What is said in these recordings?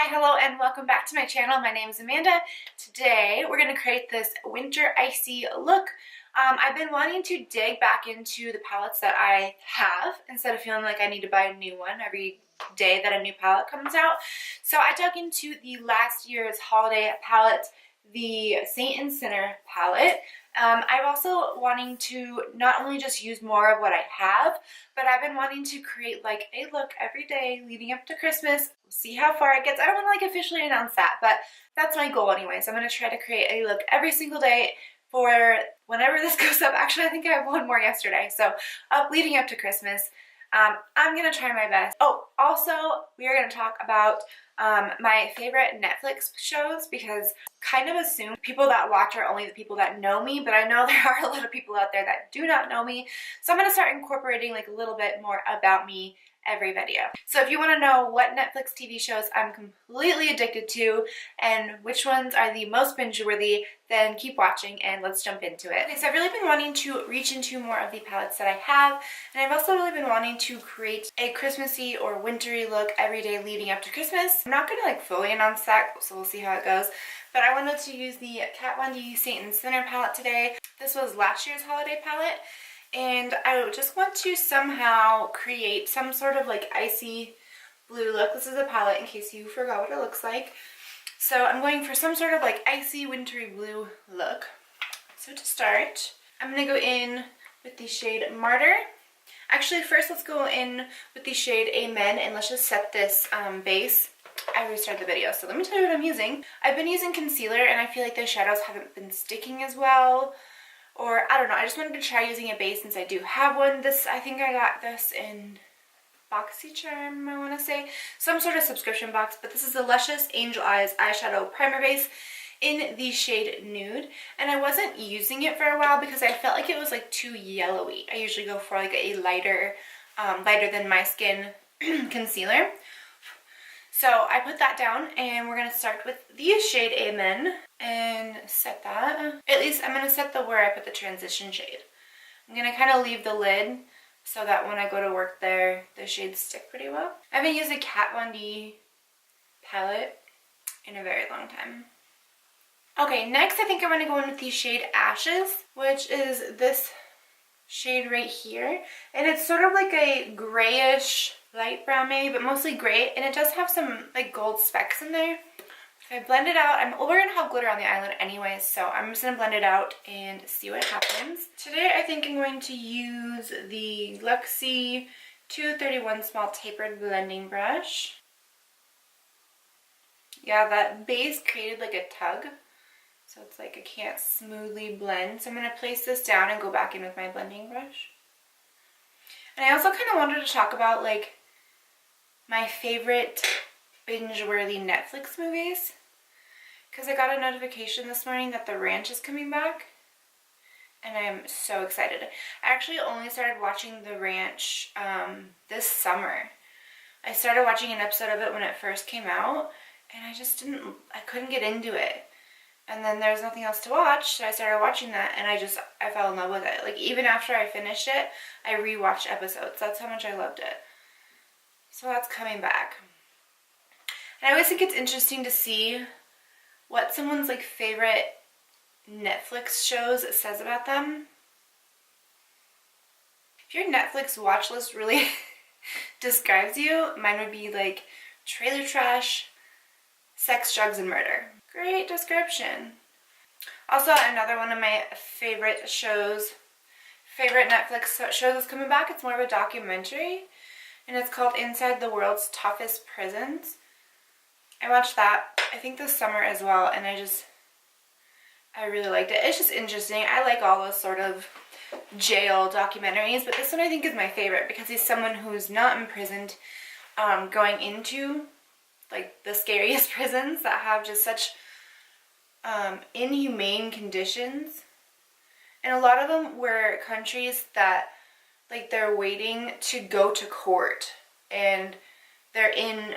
Hi, hello, and welcome back to my channel. My name is Amanda. Today we're going to create this winter icy look. I've been wanting to dig back into the palettes that I have instead of feeling like I need to buy a new one every day that a new palette comes out. So I dug into the last year's holiday palette, the Saint and Sinner palette. I'm also wanting to not only just use more of what I have, but I've been wanting to create like a look every day leading up to Christmas. See how far it gets. I don't want to like officially announce that, but that's my goal anyways. I'm going to try to create a look every single day for whenever this goes up. Actually, I think I have one more yesterday. So leading up to Christmas, I'm going to try my best. Oh, also, we are going to talk about my favorite Netflix shows, because kind of assume people that watch are only the people that know me, but I know there are a lot of people out there that do not know me. So I'm going to start incorporating like a little bit more about me every video. So if you want to know what Netflix TV shows I'm completely addicted to and which ones are the most binge-worthy, then keep watching and let's jump into it. Okay, so I've really been wanting to reach into more of the palettes that I have, and I've also really been wanting to create a Christmassy or wintry look every day leading up to Christmas. I'm not going to like fully announce that, so we'll see how it goes, but I wanted to use the Kat Von D Saint and Sinner palette today. This was last year's holiday palette, and I just want to somehow create some sort of like icy blue look. This is a palette in case you forgot what it looks like. So I'm going for some sort of like icy wintry blue look. So to start, I'm going to go in with the shade Martyr. Actually, first let's go in with the shade Amen, and let's just set this base. I restarted the video, so let me tell you what I'm using. I've been using concealer and I feel like the shadows haven't been sticking as well. Or, I don't know, I just wanted to try using a base since I do have one. I think I got this in BoxyCharm, I want to say. Some sort of subscription box, but this is the Luscious Angel Eyes Eyeshadow Primer Base in the shade Nude. And I wasn't using it for a while because I felt like it was like too yellowy. I usually go for like a lighter, lighter than my skin concealer. So I put that down, and we're going to start with the shade Amen and set that. At least I'm going to set where I put the transition shade. I'm going to kind of leave the lid so that when I go to work there, the shades stick pretty well. I haven't used a Kat Von D palette in a very long time. Okay, next I think I'm going to go in with the shade Ashes, which is this shade right here. And it's sort of like a grayish light brown maybe, but mostly gray, and it does have some like gold specks in there. If I blend it out, we're gonna have glitter on the eyelid anyways, so I'm just gonna blend it out and see what happens. Today I think I'm going to use the Luxie 231 small tapered blending brush. Yeah, that base created like a tug, so it's like I can't smoothly blend. So I'm gonna place this down and go back in with my blending brush. And I also kind of wanted to talk about like my favorite binge-worthy Netflix movies, because I got a notification this morning that The Ranch is coming back, and I am so excited. I actually only started watching The Ranch this summer. I started watching an episode of it when it first came out, and I couldn't get into it. And then there's nothing else to watch, so I started watching that, and I fell in love with it. Like, even after I finished it, I rewatched episodes. That's how much I loved it. So that's coming back. And I always think it's interesting to see what someone's like favorite Netflix shows says about them. If your Netflix watch list really describes you, mine would be like trailer trash, sex, drugs, and murder. Great description. Also, another one of my favorite Netflix shows is coming back. It's more of a documentary, and it's called Inside the World's Toughest Prisons. I watched that, I think this summer as well, and I really liked it. It's just interesting. I like all those sort of jail documentaries, but this one I think is my favorite because he's someone who's not imprisoned, going into like the scariest prisons that have just such inhumane conditions. And a lot of them were countries that like they're waiting to go to court, and they're in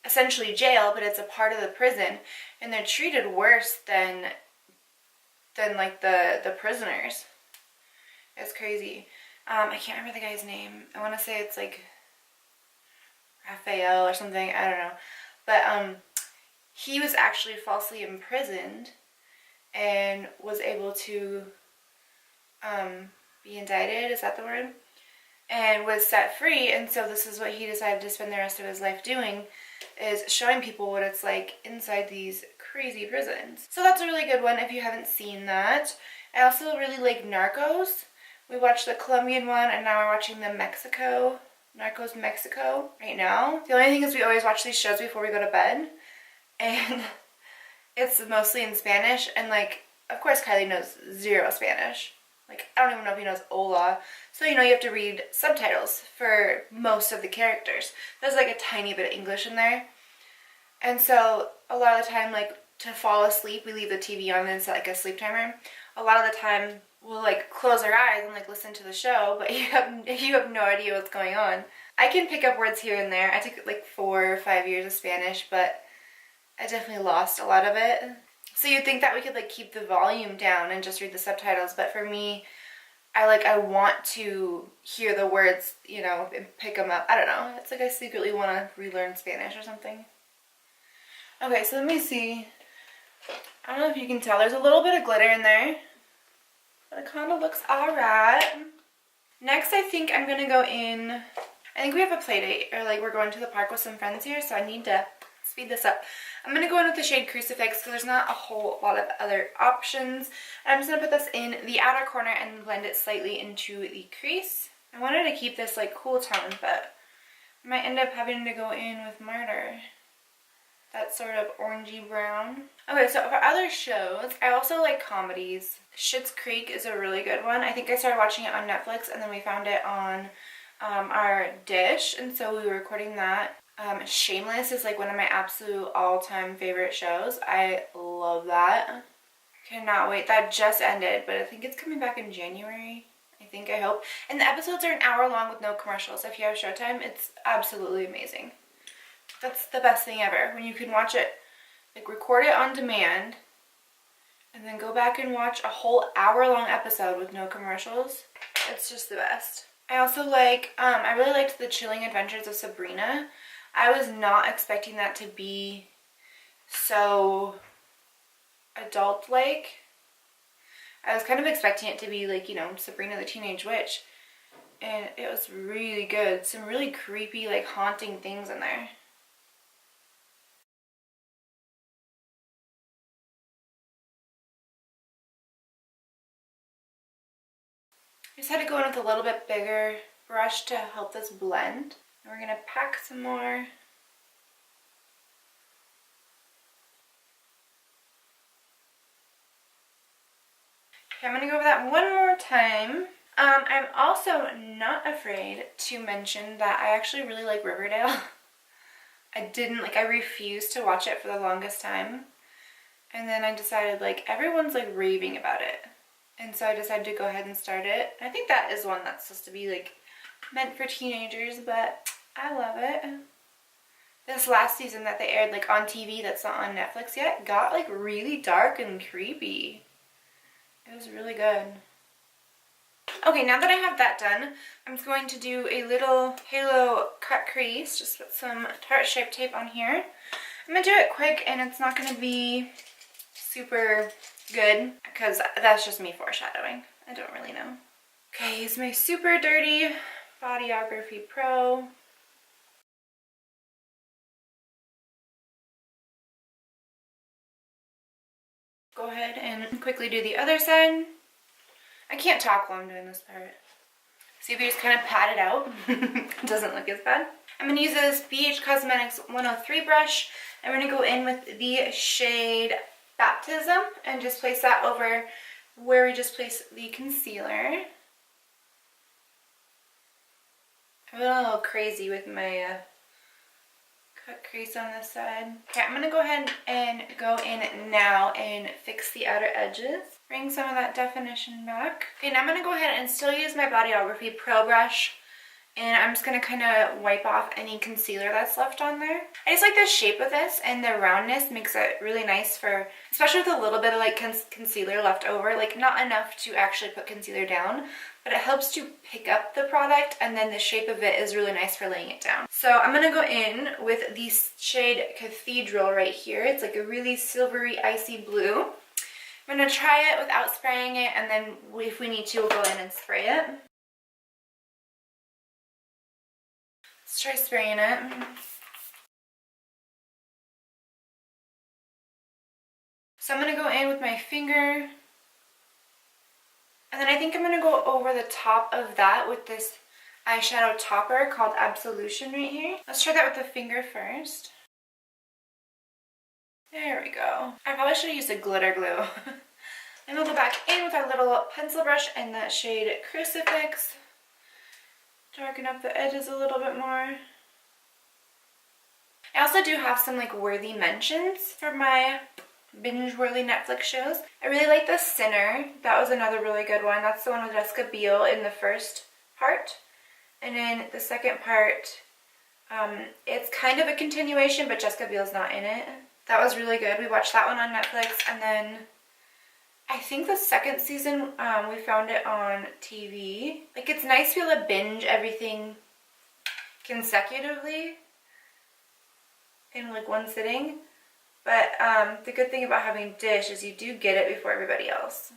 essentially jail, but it's a part of the prison, and they're treated worse than like the prisoners. It's crazy. I can't remember the guy's name. I want to say it's like Raphael or something. I don't know. But he was actually falsely imprisoned and was able to be indicted, is that the word? And was set free, and so this is what he decided to spend the rest of his life doing, is showing people what it's like inside these crazy prisons. So that's a really good one if you haven't seen that. I also really like Narcos. We watched the Colombian one, and now we're watching the Narcos Mexico right now. The only thing is we always watch these shows before we go to bed, and it's mostly in Spanish, and like, of course Kylie knows zero Spanish. Like, I don't even know if he knows hola. So, you know, you have to read subtitles for most of the characters. There's like a tiny bit of English in there. And so, a lot of the time, like, to fall asleep, we leave the TV on and set like a sleep timer. A lot of the time, we'll like close our eyes and like listen to the show, but you have no idea what's going on. I can pick up words here and there. I took like 4 or 5 years of Spanish, but I definitely lost a lot of it. So you'd think that we could like keep the volume down and just read the subtitles, but for me, I want to hear the words, you know, and pick them up. I don't know. It's like I secretly want to relearn Spanish or something. Okay, so let me see. I don't know if you can tell. There's a little bit of glitter in there, but it kind of looks alright. Next, I think I'm going to go in. I think we have a play date, or like we're going to the park with some friends here, so I need to speed this up. I'm going to go in with the shade Crucifix because there's not a whole lot of other options. And I'm just going to put this in the outer corner and blend it slightly into the crease. I wanted to keep this like cool tone, but I might end up having to go in with Martyr. That sort of orangey brown. Okay, so for other shows, I also like comedies. Schitt's Creek is a really good one. I think I started watching it on Netflix and then we found it on our dish, and so we were recording that. Shameless is like one of my absolute all-time favorite shows. I love that. Cannot wait. That just ended, but I think it's coming back in January. I hope. And the episodes are an hour long with no commercials. If you have Showtime, it's absolutely amazing. That's the best thing ever. When you can watch it, like record it on demand, and then go back and watch a whole hour-long episode with no commercials. It's just the best. I also like, I really liked The Chilling Adventures of Sabrina. I was not expecting that to be so adult-like. I was kind of expecting it to be like, you know, Sabrina the Teenage Witch. And it was really good. Some really creepy, like, haunting things in there. I just had to go in with a little bit bigger brush to help this blend. And we're going to pack some more. Okay, I'm going to go over that one more time. I'm also not afraid to mention that I actually really like Riverdale. I refused to watch it for the longest time. And then I decided, like, everyone's, like, raving about it. And so I decided to go ahead and start it. I think that is one that's supposed to be, like, meant for teenagers, but I love it. This last season that they aired, like, on TV that's not on Netflix yet, got, like, really dark and creepy. It was really good. Okay, now that I have that done, I'm just going to do a little halo cut crease. Just put some Tarte Shape Tape on here. I'm going to do it quick, and it's not going to be super good because that's just me foreshadowing. I don't really know. Okay, use my super dirty Bodyography Pro. Go ahead and quickly do the other side. I can't talk while I'm doing this part. See if you just kind of pat it out. It doesn't look as bad. I'm going to use this BH Cosmetics 103 brush. I'm going to go in with the shade Baptism and just place that over where we just placed the concealer. I went a little crazy with my cut crease on this side. Okay, I'm going to go ahead and go in now and fix the outer edges. Bring some of that definition back. Okay, now I'm going to go ahead and still use my Bodyography Pro brush. And I'm just going to kind of wipe off any concealer that's left on there. I just like the shape of this, and the roundness makes it really nice for, especially with a little bit of like concealer left over. Like not enough to actually put concealer down, but it helps to pick up the product, and then the shape of it is really nice for laying it down. So I'm going to go in with the shade Cathedral right here. It's like a really silvery icy blue. I'm going to try it without spraying it, and then if we need to, we'll go in and spray it. Let's try spraying it. So I'm going to go in with my finger, and then I think I'm going to go over the top of that with this eyeshadow topper called Absolution right here. Let's try that with the finger first. There we go. I probably should have used a glitter glue. And we'll go back in with our little pencil brush in that shade Crucifix. Darken up the edges a little bit more. I also do have some like worthy mentions for my binge-worthy Netflix shows. I really like The Sinner. That was another really good one. That's the one with Jessica Biel in the first part. And in the second part, it's kind of a continuation, but Jessica Biel's not in it. That was really good. We watched that one on Netflix, and then I think the second season, we found it on TV. Like, it's nice to be able to binge everything consecutively in like one sitting. But the good thing about having Dish is you do get it before everybody else.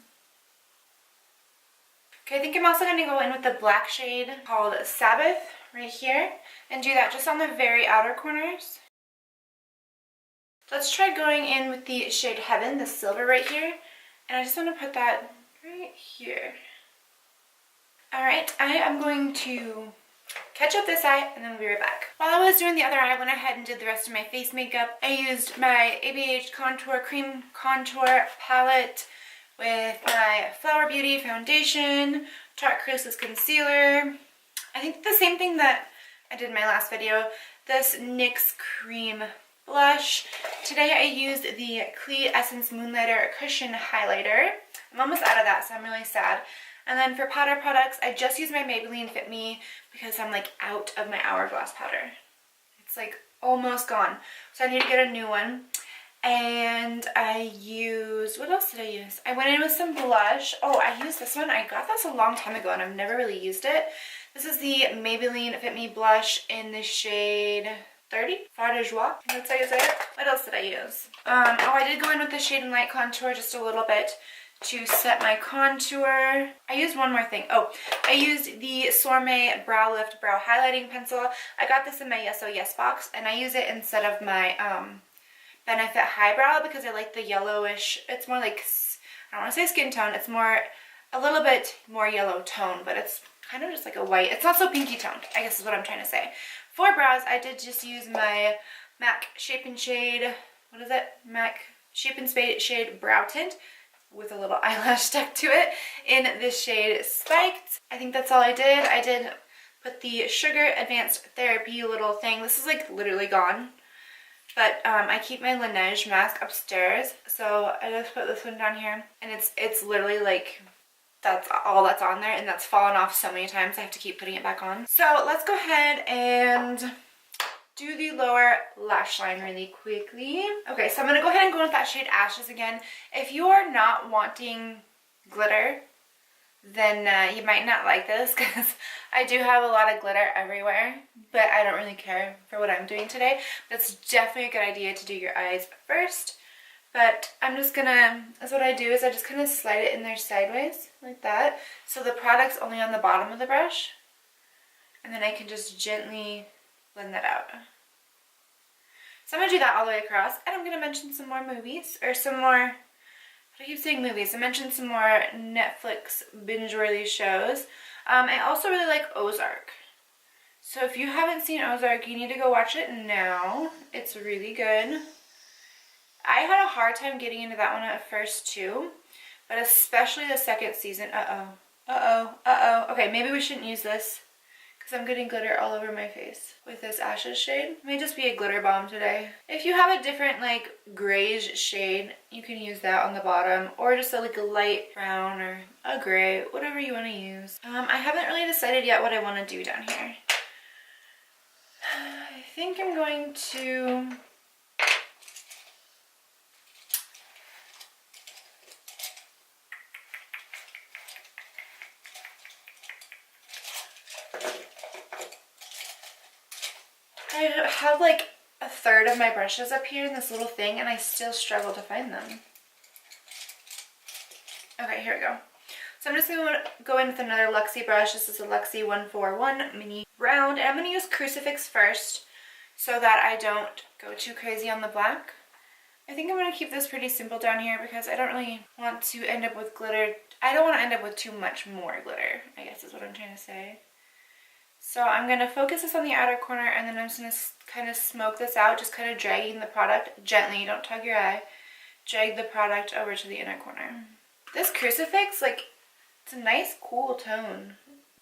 Okay, I think I'm also going to go in with the black shade called Sabbath right here and do that just on the very outer corners. Let's try going in with the shade Heaven, the silver right here. And I just want to put that right here. Alright, I am going to catch up this eye and then we'll be right back. While I was doing the other eye, I went ahead and did the rest of my face makeup. I used my ABH Contour Cream Contour Palette with my Flower Beauty Foundation, Tarte Creaseless Concealer. I think the same thing that I did in my last video, this NYX Cream Blush. Today I used the Clean Essence Moonlighter Cushion Highlighter. I'm almost out of that, so I'm really sad. And then for powder products, I just used my Maybelline Fit Me because I'm like out of my Hourglass powder. It's like almost gone. So I need to get a new one. And I used, what else did I use? I went in with some blush. Oh, I used this one. I got this a long time ago and I've never really used it. This is the Maybelline Fit Me blush in the shade 30, Fard de Joie. That's how you say it. What else did I use? Oh, I did go in with the Shade and Light contour just a little bit to set my contour. I used one more thing. Oh, I used the Sourmé Brow Lift Brow Highlighting Pencil. I got this in my Yes Oh Yes box, and I use it instead of my Benefit Highbrow because I like the yellowish. It's more like, I don't want to say skin tone. It's more, a little bit more yellow tone, but it's kind of just like a white. It's not so pinky toned, I guess is what I'm trying to say. For brows, I did just use my MAC Shape and Shade, what is it? MAC Shape and Shade Brow Tint with a little eyelash stuck to it in this shade Spiked. I think that's all I did. I did put the Sugar Advanced Therapy little thing. This is like literally gone. But I keep my Laneige mask upstairs, so I just put this one down here, and it's literally like, that's all that's on there, and that's fallen off so many times I have to keep putting it back on. So let's go ahead and do the lower lash line really quickly. Okay, so I'm going to go ahead and go with that shade Ashes again. If you are not wanting glitter, then you might not like this because I do have a lot of glitter everywhere, but I don't really care for what I'm doing today. It's definitely a good idea to do your eyes first, but I'm just gonna, that's what I do, is I just kind of slide it in there sideways like that, so the product's only on the bottom of the brush, and then I can just gently blend that out. So I'm gonna do that all the way across, and I'm gonna mention some more movies, or some more, I keep saying movies. I mentioned some more Netflix binge-worthy shows. I also really like Ozark. So if you haven't seen Ozark, you need to go watch it now. It's really good. I had a hard time getting into that one at first too, but especially the second season. Okay, maybe we shouldn't use this because I'm getting glitter all over my face with this Ashes shade. It may just be a glitter bomb today. If you have a different like grayish shade, you can use that on the bottom, or just like a light brown or a gray, whatever you want to use. I haven't really decided yet what I want to do down here. I think I'm going to I have like a third of my brushes up here in this little thing and I still struggle to find them. Okay, here we go. So I'm just going to go in with another Luxie brush. This is a Luxie 141 mini round. And I'm going to use Crucifix first so that I don't go too crazy on the black. I think I'm going to keep this pretty simple down here because I don't really want to end up with glitter. I don't want to end up with too much more glitter, I guess is what I'm trying to say. So I'm going to focus this on the outer corner and then I'm just going to kind of smoke this out, just kind of dragging the product gently, don't tug your eye. Drag the product over to the inner corner. This Crucifix, like, it's a nice cool tone.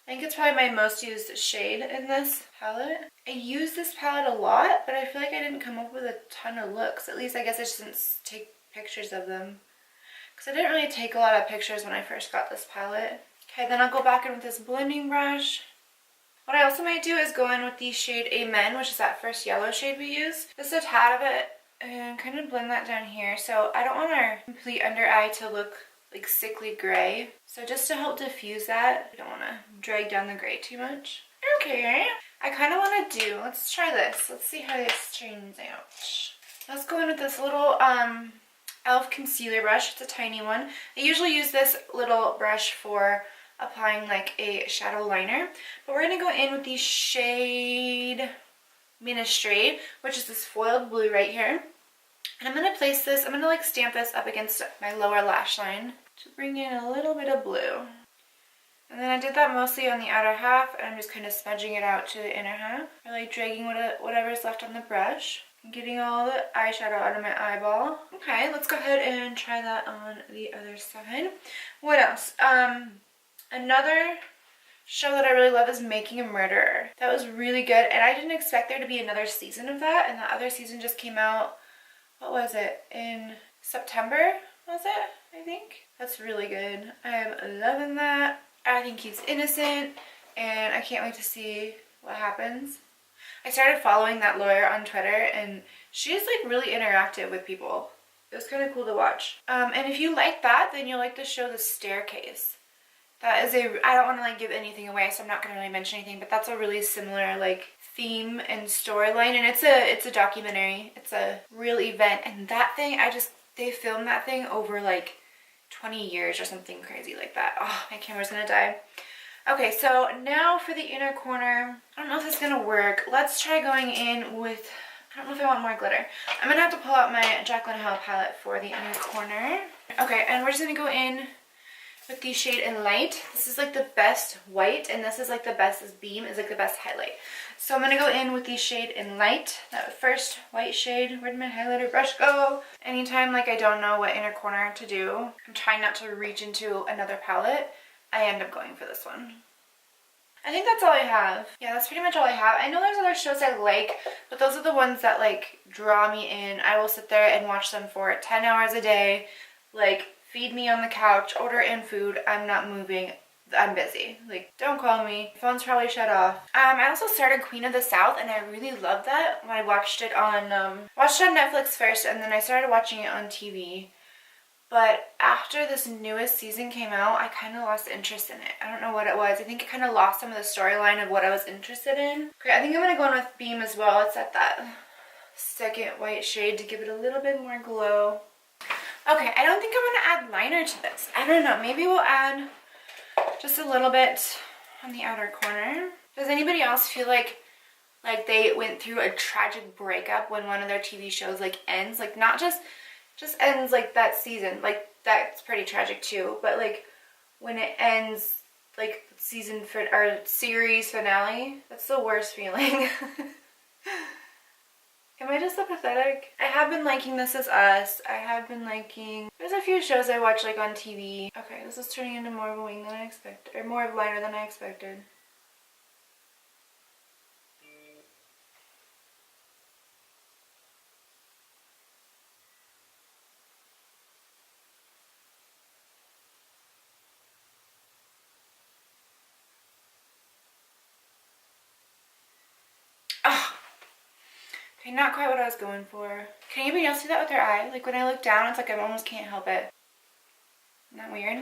I think it's probably my most used shade in this palette. I use this palette a lot, but I feel like I didn't come up with a ton of looks. At least I guess I just didn't take pictures of them. Because I didn't really take a lot of pictures when I first got this palette. Okay, then I'll go back in with this blending brush. What I also might do is go in with the shade Amen, which is that first yellow shade we used. Just a tad of it and kind of blend that down here. So I don't want our complete under eye to look like sickly gray. So just to help diffuse that, I don't want to drag down the gray too much. Okay, I kind of want to do, let's try this. Let's see how this turns out. Let's go in with this little e.l.f. concealer brush. It's a tiny one. I usually use this little brush for applying like a shadow liner. But we're going to go in with the shade Ministry, which is this foiled blue right here. And I'm going to place this, I'm going to like stamp this up against my lower lash line to bring in a little bit of blue. And then I did that mostly on the outer half, and I'm just kind of smudging it out to the inner half. I like dragging whatever's left on the brush and getting all the eyeshadow out of my eyeball. Okay, let's go ahead and try that on the other side. What else? Another show that I really love is Making a Murderer. That was really good, and I didn't expect there to be another season of that, and the other season just came out, what was it, in September, was it, I think? That's really good. I'm loving that. I think he's innocent, and I can't wait to see what happens. I started following that lawyer on Twitter, and she's like really interactive with people. It was kind of cool to watch. And if you like that, then you'll like the show The Staircase. That is I don't want to like give anything away, so I'm not going to really mention anything, but that's a really similar like theme and storyline, and it's a documentary. It's a real event, and that thing, they filmed that thing over like 20 years or something crazy like that. Oh, my camera's gonna die. Okay, so now for the inner corner. I don't know if this is gonna work. Let's try going in with, I don't know if I want more glitter. I'm gonna have to pull out my Jaclyn Hill palette for the inner corner. Okay, and we're just gonna go in with the shade in Light. This is like the best white, and this is like the best, this beam is like the best highlight. So I'm going to go in with the shade in Light, that first white shade. Where'd my highlighter brush go? Anytime like I don't know what inner corner to do, I'm trying not to reach into another palette, I end up going for this one. I think that's all I have. Yeah, that's pretty much all I have. I know there's other shows I like, but those are the ones that like draw me in. I will sit there and watch them for 10 hours a day, like feed me on the couch, order in food, I'm not moving. I'm busy. Like, don't call me. Phone's probably shut off. I also started Queen of the South, and I really loved that. When I watched it on Netflix first, and then I started watching it on TV. But after this newest season came out, I kind of lost interest in it. I don't know what it was. I think it kind of lost some of the storyline of what I was interested in. Okay, I think I'm going to go in with Beam as well. It's at that second white shade to give it a little bit more glow. Okay, I don't think I'm going to add liner to this. I don't know. Maybe we'll add just a little bit on the outer corner. Does anybody else feel like they went through a tragic breakup when one of their TV shows like ends? Like not just ends like that season. Like that's pretty tragic too. But like when it ends like season for or series finale, that's the worst feeling. Am I just so pathetic? I have been liking This Is Us. I have been liking... There's a few shows I watch like on TV. Okay, this is turning into more of a wing than I expected. Or more of liner than I expected. Okay, not quite what I was going for. Can anybody else do that with their eye? Like when I look down, it's like I almost can't help it. Isn't that weird?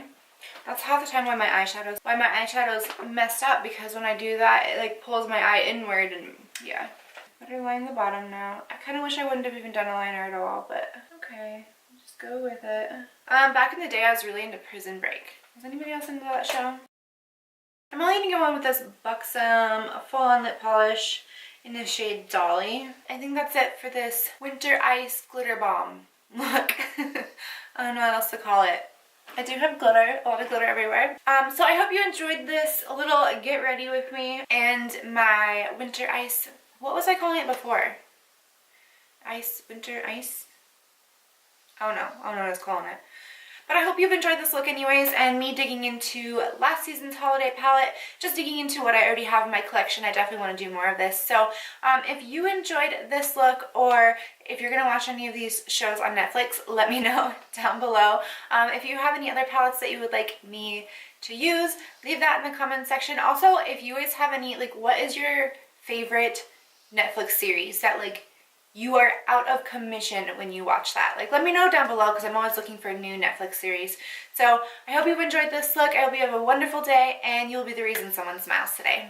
That's half the time why my eyeshadow's messed up, because when I do that, it like pulls my eye inward, and yeah. Better line the bottom now. I kind of wish I wouldn't have even done a liner at all, but okay. Just go with it. Back in the day, I was really into Prison Break. Was anybody else into that show? I'm only going to go on with this Buxom full-on lip polish in the shade Dolly. I think that's it for this Winter Ice Glitter Bomb look. I don't know what else to call it. I do have glitter, a lot of glitter everywhere. So I hope you enjoyed this little get ready with me and my Winter Ice. What was I calling it before? Winter Ice? I don't know what I was calling it. But I hope you've enjoyed this look anyways, and me digging into last season's holiday palette, just digging into what I already have in my collection. I definitely want to do more of this. So if you enjoyed this look, or if you're going to watch any of these shows on Netflix, let me know down below. If you have any other palettes that you would like me to use, leave that in the comment section. Also, if you guys have any, like, what is your favorite Netflix series that, like, you are out of commission when you watch that? Like, let me know down below, because I'm always looking for new Netflix series. So I hope you've enjoyed this look. I hope you have a wonderful day, and you'll be the reason someone smiles today.